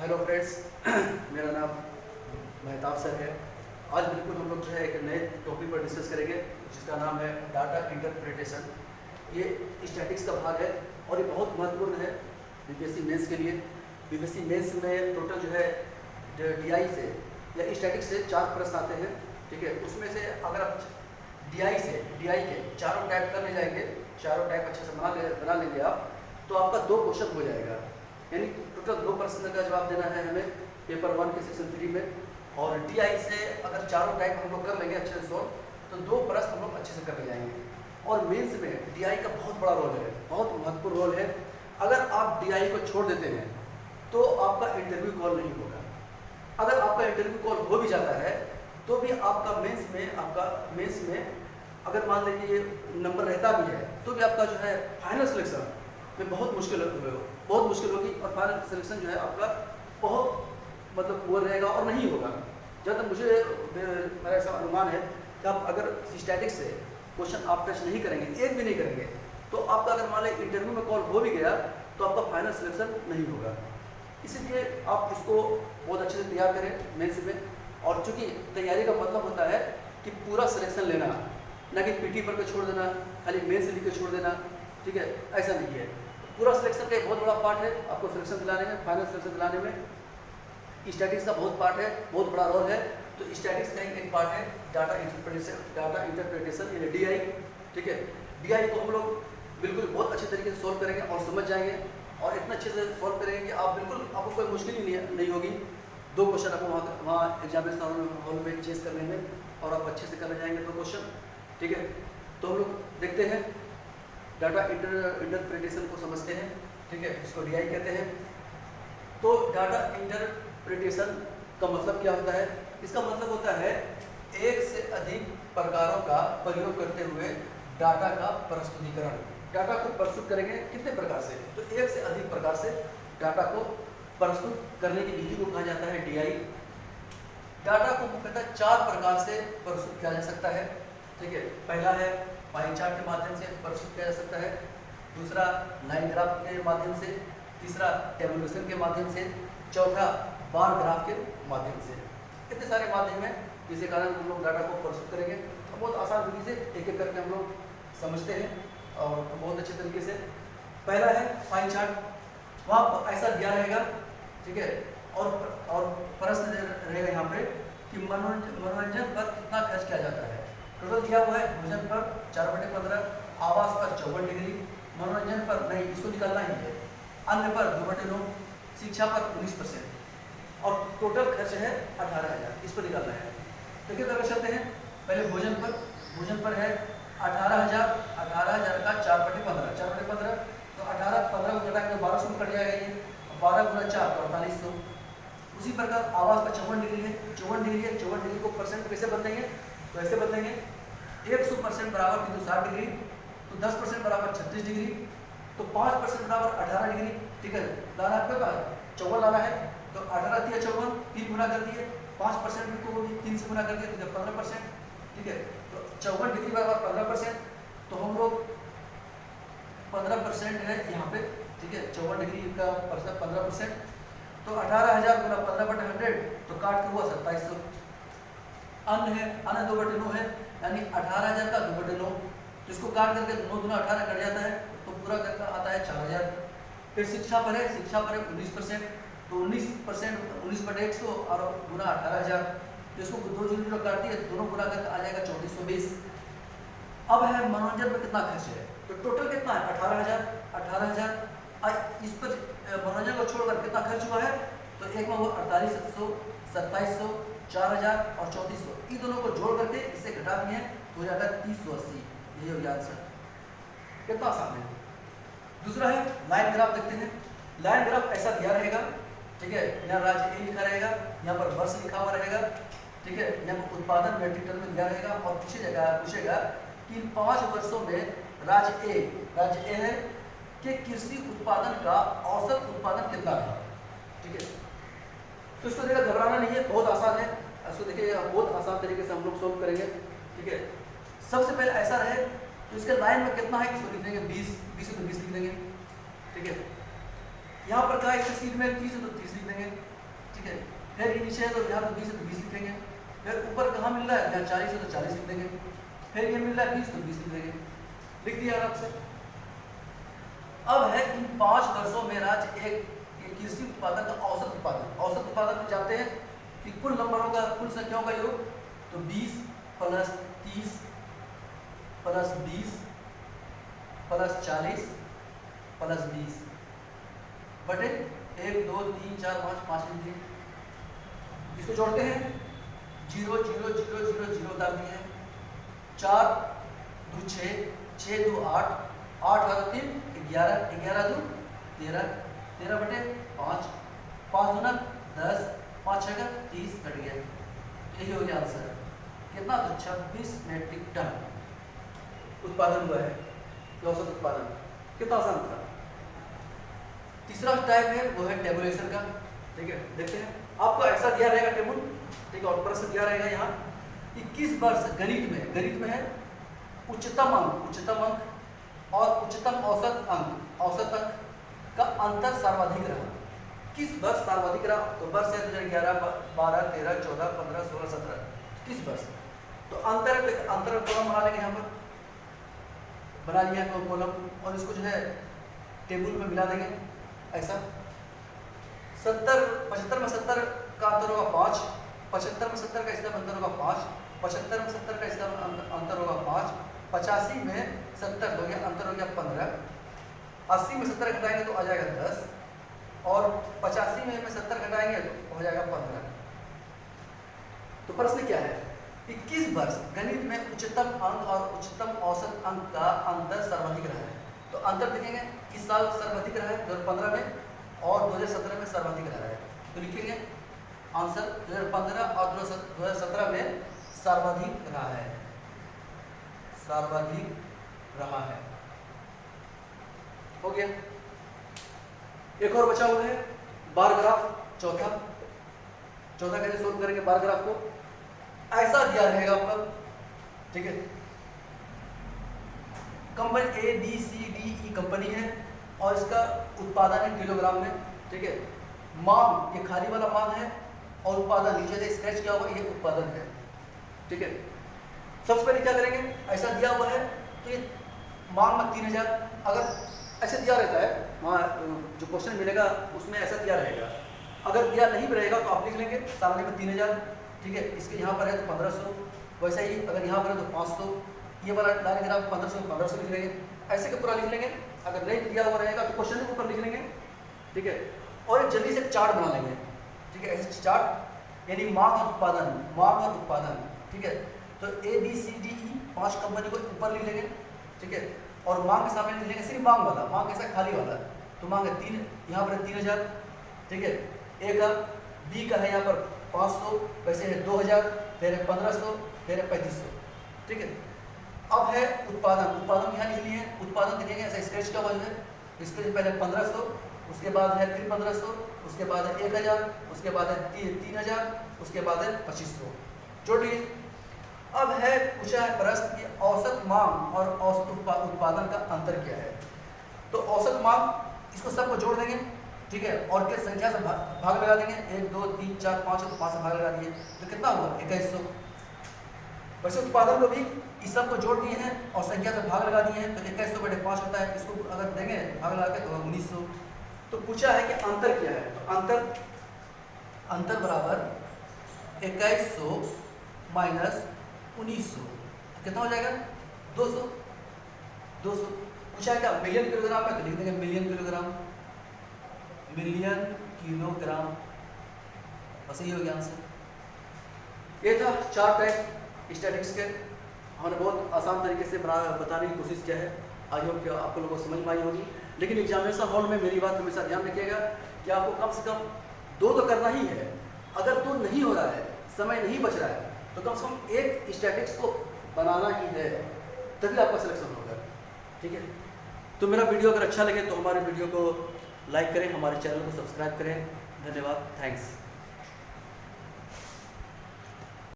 Hello friends मेरा नाम Mehtab sir है। आज बिल्कुल हम लोग जो है एक नए टॉपिक पर डिस्कस करेंगे जिसका नाम है डाटा इंटरप्रिटेशन। ये स्टैटिक्स का भाग है और ये बहुत महत्वपूर्ण है बीपीएससी मेंस के लिए। बीपीएससी मेंस में टोटल जो है डीआई से या स्टैटिक्स से 4 प्रश्न आते हैं, ठीक है। उसमें से अगर आप डीआई के चारों टाइप कर ले जाएंगे, चारों टाइप अच्छे से बना लेंगे आप, तो आपका 2 क्वेश्चन हो जाएगा। यानी टोटल 2 प्रश्न का जवाब देना है हमें पेपर 1 के सेक्शन 3 में। और डीआई से अगर चारों टाइप हम लोग कर लेंगे अच्छे से सॉल्व, तो 2 प्रश्न हम लोग अच्छे से कर ले जाएंगे। और मेंस में डीआई का बहुत बड़ा रोल है, बहुत महत्वपूर्ण रोल है। अगर आप डीआई को छोड़ देते हैं तो आपका इंटरव्यू कॉल नहीं होगा। अगर आपका इंटरव्यू कॉल हो भी जाता है तो भी आपका मेंस में अगर मान लीजिए नंबर रहता भी है तो भी आपका जो है फाइनल सिलेक्शन में बहुत मुश्किल होगी और फाइनल सिलेक्शन जो है आपका बहुत पुअर रहेगा और नहीं होगा। जब तक मेरा ऐसा अनुमान है कि आप अगर स्टैटिक्स से क्वेश्चन आप टच नहीं करेंगे, एक भी नहीं करेंगे, तो आपका अगर मान लीजिए इंटरव्यू में कॉल हो भी गया तो आपका फाइनल सिलेक्शन नहीं होगा। इसीलिए आप इसको बहुत अच्छे से तैयार करें मेंस में। और चूँकि तैयारी का मतलब होता है कि पूरा सिलेक्शन लेना, ना कि पीटी पर छोड़ देना, खाली मेंस लिख के छोड़ देना, ठीक है, ऐसा नहीं है। पूरा सिलेक्शन का एक बहुत बड़ा पार्ट है आपको सिलेक्शन दिलाने में, फाइनल सिलेक्शन दिलाने में। स्टैटिक्स का बहुत पार्ट है, बहुत बड़ा रोल है। तो स्टैटिक्स का एक पार्ट है डाटा इंटरप्रिटेशन यानी डीआई, ठीक है। डीआई को हम लोग बिल्कुल बहुत अच्छे तरीके से सॉल्व करेंगे और समझ जाएंगे और इतना अच्छे से सॉल्व करेंगे कि आपको कोई मुश्किल ही नहीं होगी। 2 क्वेश्चन आपको वहाँ एग्जामिनेशन हॉल में चेस करने में और आप अच्छे से कर जाएंगे 2 क्वेश्चन, ठीक है। तो हम लोग देखते हैं डाटा इंटरप्रिटेशन को समझते हैं, ठीक है, इसको डीआई कहते हैं। तो डाटा इंटरप्रिटेशन का मतलब क्या होता है? इसका मतलब होता है एक से अधिक प्रकारों का प्रयोग करते हुए डाटा का प्रस्तुतिकरण। डाटा को प्रस्तुत करेंगे कितने प्रकार से? तो एक से अधिक प्रकार से डाटा को प्रस्तुत करने की विधि को कहा जाता है डीआई। डाटा को मुख्यतः 4 प्रकार से प्रस्तुत किया जा सकता है, ठीक है। पहला है पाई चार्ट के माध्यम से प्रस्तुत किया जा सकता है, दूसरा लाइन ग्राफ के माध्यम से, तीसरा टेबुलेशन के माध्यम से, चौथा बार ग्राफ के माध्यम से। इतने सारे माध्यम हैं जिसके कारण हम लोग डाटा को प्रस्तुत करेंगे। तो बहुत आसान विधि से एक एक करके हम लोग समझते हैं और बहुत अच्छे तरीके से। पहला है पाई चार्ट, वहाँ ऐसा दिया रहेगा, ठीक है, और प्रश्न रहेगा यहाँ पे कि मनोरंजन पर कितना खर्च किया जाता है। टोटल दिया हुआ है भोजन पर 4/15, आवास पर 54 डिग्री, मनोरंजन पर नहीं, इसको निकालना ही है, अन्य पर 2/9, शिक्षा पर 19% और टोटल खर्च है 18,000, इस पर निकालना है। तो क्या कर सकते हैं? पहले भोजन पर है 18,000 का 4/15 तो 18 15 को घटाएंगे 1200 में कट जाएगा ये, 12 × 4 तो 4800। उसी प्रकार आवास पर 54 डिग्री है, 54 डिग्री को परसेंट कैसे बदलेंगे? तो ऐसे बदलेंगे 100% बराबर 360 डिग्री, तो 10% बराबर 36 डिग्री, तो 5% बराबर 18 डिग्री, ठीक है। लाना आपके पास 54 लाना है, तो 18 × 54 3 गुना कर दिए, 5% को 3 से गुना कर दिए तो 15%, ठीक है। तो 54 डिग्री बराबर 15%, तो हम लोग 15% है यहाँ पे, ठीक है। 54 डिग्री का 15%, तो 18,000 गुना 15/100 तो काट के हुआ 2700। अन्य है, अन्य 2/9 है, यानी 18,000 का 2/9, जिसको काट करके 9 दूना 18 कट जाता है तो पूरा करके आता है 4,000। फिर शिक्षा पर है 19%, तो 19% 19/100 और गुना 18,000, जिसको 2 0 काटती है दोनों गुना करके आ जाएगा 3420। अब है मनोरंजन पर कितना खर्च है, तो टोटल कितना है 18,000। इस पर मनोरंजन को छोड़कर कितना खर्च हुआ है? तो एक में वो 4800, 2700, 4,000 और 3400, इन दोनों को जोड़ करके इससे घटा दिए तो हो जाता है 380। यही हो गया आंसर। कितना आसान है। दूसरा है लाइन ग्राफ, देखते हैं। लाइन ग्राफ ऐसा दिया रहेगा, ठीक है। यहाँ राज्य ए लिखा रहेगा, यहाँ पर वर्ष लिखा हुआ रहेगा, ठीक है। यहाँ पर उत्पादन मेट्रिक टन में दिया रहेगा और पूछेगा कि 5 वर्षों में राज्य ए है कि कृषि उत्पादन का औसत उत्पादन कितना रहा, ठीक है। तो इसको देखिए घबराना नहीं है, बहुत आसान है। इसको देखिए बहुत आसान तरीके से हम लोग सोल्व करेंगे, ठीक है। सबसे पहले ऐसा रहे तो इसके लाइन में कितना है इसको लिख देंगे 20 में 20 लिख देंगे, ठीक है। यहाँ पर क्या है, इसकी सीट में 30 है तो 30 लिख देंगे, ठीक है। फिर ये नीचे है तो यहाँ तो 20 है तो 20 लिखेंगे। फिर ऊपर कहाँ मिल रहा है, यहाँ 40 है तो 40 लिख देंगे। फिर ये मिल रहा है 20 तो 20 लिख देंगे। लिख दिया आराम से। अब है इन 5 वर्षों में राज्य एक कृषि उत्पादन का औसत उत्पादन। औसत उत्पादन में जानते हैं कि कुल नंबरों का, कुल संख्याओं का योग, तो 20 प्लस 30 प्लस 20 प्लस 40 प्लस 20 बटे 1 2 3 4 5 5 लिख दिए। इसको जोड़ते हैं, 0 0 0 0 0 उतार दिए हैं। 4 2 6 6 2 8 8 और 3 11 11 2 13 13 बटे 5 5 दूना 10 5 6 30 कट गया। यही हो गया आंसर। कितना, तो 26 मेट्रिक टन उत्पादन हुआ है, औसत उत्पादन। कितना आसान था। तीसरा टाइप है वो है टेबुलेशन का। ठीक है, देखते हैं। आपको ऐसा दिया रहेगा टेबल, ठीक है, और प्रश्न दिया रहेगा यहाँ 21 वर्ष गणित में है उच्चतम अंक और उच्चतम औसत अंक का अंतर सर्वाधिक रहा। किस वर्ष सर्वाधिक रहा, तो वर्ष है 2011 12 13 14 15 16 17 किस वर्ष। तो अंतर कॉलम बना लेंगे, यहाँ पर बना लिया कॉलम, और इसको जो है टेबल में मिला देंगे ऐसा। 75 में 70 का अंतर होगा 5, 75 में 70 का इसका अंतर होगा 5, 75 में 70 का इसका अंतर होगा 5, 85 में 70 हो गया अंतर हो गया 15, 80 में 70 घटाएंगे तो आ जाएगा 10, और 85 में 70 घटाएंगे तो हो जाएगा 15। तो प्रश्न क्या है, 21 वर्ष गणित में उच्चतम अंक और उच्चतम औसत अंक का अंतर सर्वाधिक रहा है। तो अंतर देखेंगे, इस साल सर्वाधिक रहा है 2015 में, और 2017 में सर्वाधिक रहा है। तो लिखेंगे आंसर 2015 और 2017 में सर्वाधिक रहा है, सर्वाधिक रहा है। हो गया। एक और बचा हुआ है बार ग्राफ, चौथा कैसे सोल्व करेंगे बार ग्राफ को। ऐसा दिया रहेगा आपका, ठीक है, कंपनी ABCDE कंपनी है और इसका उत्पादन है किलोग्राम में, ठीक है। मांग, ये खाली वाला मांग है, और उत्पादन नीचे से स्केच किया हुआ, ये उत्पादन है, ठीक है। सबसे पहले क्या करेंगे, ऐसा दिया हुआ है तो ये मांग में 3000, अगर ऐसे दिया रहता है वहाँ जो क्वेश्चन मिलेगा उसमें ऐसा दिया रहेगा। अगर दिया नहीं भी रहेगा तो आप लिख लेंगे सामने में 3000, ठीक है। इसके यहाँ पर है तो 1500, वैसे ही अगर यहाँ पर है तो 500, ये वाला लाइन अगर आप 1500 लिख लेंगे, ऐसे के पूरा लिख लेंगे। अगर नहीं दिया हुआ रहेगा तो क्वेश्चन के ऊपर लिख लेंगे, ठीक है। और एक जल्दी से चार्ट बना लेंगे, ठीक है, ऐसे चार्ट, यानी मांग और उत्पादन, ठीक है। तो ABCDE 5 कंपनी को ऊपर लिख लेंगे, ठीक है, और मांग के सामने लिख लेंगे सिर्फ मांग वाला, मांग कैसा खाली वाला, तो मांग है 3, यहाँ पर 3000, ठीक है। A का, B का है यहाँ पर 500, वैसे है 2000, फिर है 1500, फिर है 3500, ठीक है। अब है उत्पादन यहाँ लिख लिए, उत्पादन देखेंगे ऐसा स्केच का वजह है, इसके पहले 1500, उसके बाद है फिर 1500, उसके बाद है 1000, उसके बाद है 3000, उसके बाद है 2500, जोड़ लिए। अब है पूछा है प्रश्न कि औसत मांग और औसत उत्पादन का अंतर क्या है। तो औसत मांग इसको सबको जोड़ देंगे, ठीक है, और किस संख्या से भाग लगा देंगे, 1 2 3 4 5 तो 5 से भाग लगा दिए, तो कितना हुआ 2100। वैसे उत्पादन को भी इस सब को जोड़ दिए हैं और संख्या से भाग लगा दिए हैं, तो 2100 बटे 5 होता है, इसको अगर देंगे भाग लगा के तो 1900। तो पूछा है कि अंतर क्या है, तो अंतर बराबर 2100 माइनस 1900 कितना हो जाएगा 200। पूछा है क्या मिलियन किलोग्राम में, तो लिख देंगे मिलियन किलोग्राम, बस यही हो गया आंसर। ये था 4 टाइप स्टैटिक्स के, हमने बहुत आसान तरीके से बताने की कोशिश किया है। आई होप कि आप लोगों को समझ में आई होगी। लेकिन एग्जामिनेशन हॉल में मेरी बात हमेशा ध्यान रखिएगा कि आपको कम से कम 2 तो करना ही है। अगर 2 नहीं हो रहा है, समय नहीं बच रहा है, तो कम से कम एक स्टैटिक्स को बनाना ही है, तभी आपका सिलेक्शन होगा, ठीक है। तो मेरा वीडियो अगर अच्छा लगे तो हमारे वीडियो को लाइक करें, हमारे चैनल को सब्सक्राइब करें। धन्यवाद, थैंक्स।